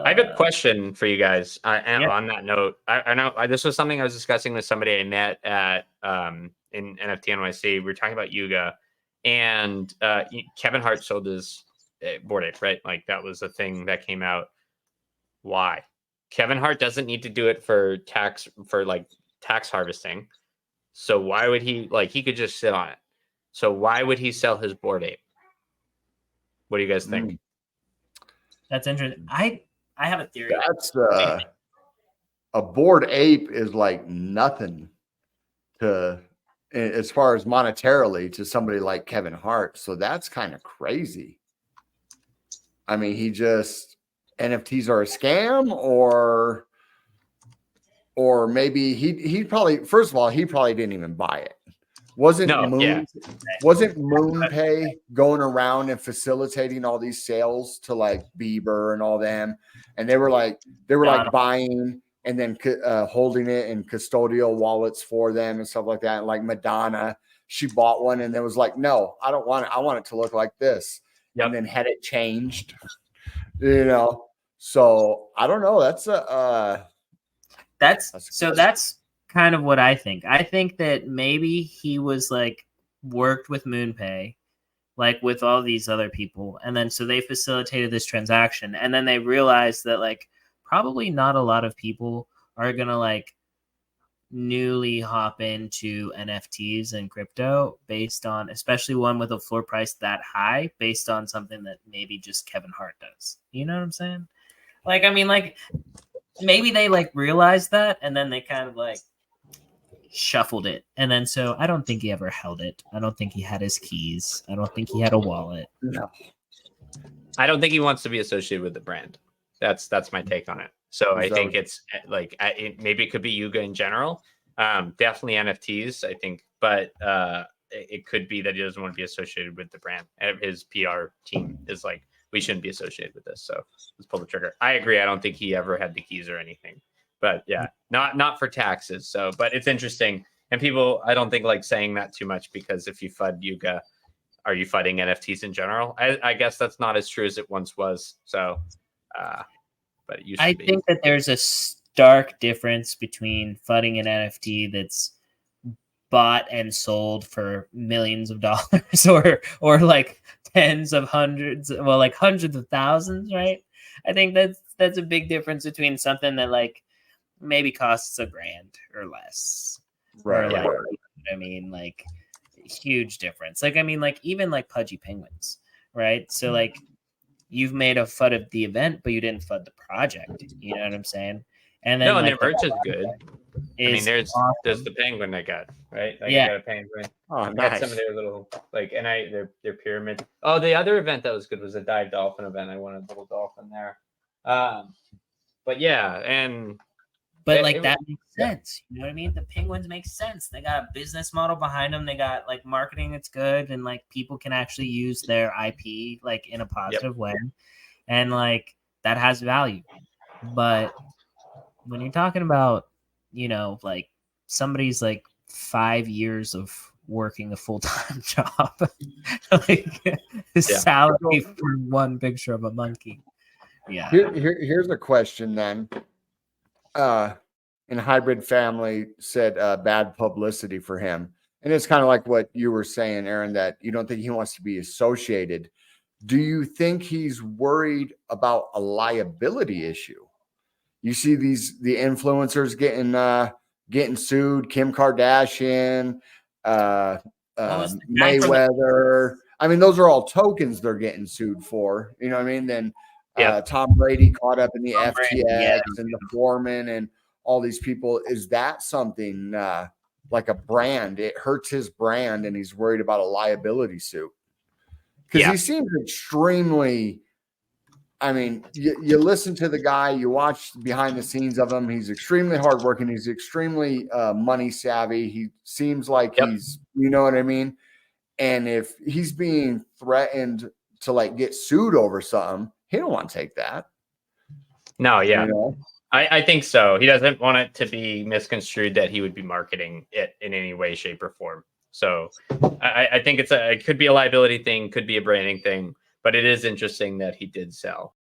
I have a question for you guys. Yeah. On that note, I know this was something I was discussing with somebody I met at in NFT NYC. We were talking about Yuga, and Kevin Hart sold his Bored Ape, right? Like that was a thing that came out. Why? Kevin Hart doesn't need to do it for tax harvesting. So why would he he could just sit on it? So why would he sell his Bored Ape? What do you guys think? That's interesting. I have a theory. That's a Bored Ape is like nothing to as far as monetarily to somebody like Kevin Hart. So that's kind of crazy. I mean, he just NFTs are a scam, or maybe he probably, first of all, he probably didn't even buy it. Wasn't MoonPay going around and facilitating all these sales to like Bieber and all them, and they were like buying and then holding it in custodial wallets for them and stuff like that. And like Madonna, she bought one and then was like, "No, I don't want it. I want it to look like this." Yep. And then had it changed, So I don't know. That's kind of what I think. I think that maybe he was like worked with MoonPay, like with all these other people, and then so they facilitated this transaction, and then they realized that like probably not a lot of people are gonna like newly hop into NFTs and crypto based on, especially one with a floor price that high, based on something that maybe just Kevin Hart does. You know what I'm saying? Like, I mean, like maybe they like realized that and then they kind of like shuffled it. And then so I don't think he ever held it. I don't think he had his keys. I don't think he had a wallet. No. I don't think he wants to be associated with the brand. That's my take on it. So I think it's like maybe it could be Yuga in general. Definitely NFTs, I think, but it could be that he doesn't want to be associated with the brand. His PR team is like, we shouldn't be associated with this, so let's pull the trigger. I agree. I don't think he ever had the keys or anything, but yeah, not for taxes. So, but it's interesting, and people, I don't think like saying that too much, because if you FUD Yuga, are you FUDing NFTs in general? I guess that's not as true as it once was. So, but it used to be. I think that there's a stark difference between FUDing an NFT that's bought and sold for millions of dollars or like tens of hundreds, well, like hundreds of thousands, right? I think that's a big difference between something that like maybe costs $1,000 or less. Right. Or like, I mean, like huge difference. Like, I mean, like even like Pudgy Penguins, right? So like you've made a FUD of the event, but you didn't FUD the project. You know what I'm saying? And then and their merch is good. I mean, there's the penguin I got, right? Like, I got a penguin. Oh, I nice. got some of their little their pyramid. Oh, the other event that was good was a dive dolphin event. I wanted a little dolphin there. But yeah, but like that makes sense. You know what I mean? The penguins make sense. They got a business model behind them. They got like marketing that's good, and like people can actually use their IP like in a positive way, and like that has value. But when you're talking about, like somebody's like 5 years of working a full-time job, like salary for one picture of a monkey. Yeah. Here's a question then. And Hybrid Family said bad publicity for him. And it's kind of like what you were saying, Aaron, that you don't think he wants to be associated. Do you think he's worried about a liability issue? You see the influencers getting sued, Kim Kardashian, Mayweather. I mean, those are all tokens they're getting sued for. You know what I mean? Then Tom Brady caught up in the FTX and the Foreman and all these people. Is that something like a brand? It hurts his brand, and he's worried about a liability suit because he seems extremely. I mean, you listen to the guy, you watch behind the scenes of him. He's extremely hardworking. He's extremely money savvy. He seems like he's, you know what I mean? And if he's being threatened to like get sued over something, he don't want to take that. No, I think so. He doesn't want it to be misconstrued that he would be marketing it in any way, shape, or form. So I think it could be a liability thing, could be a branding thing. But it is interesting that he did sell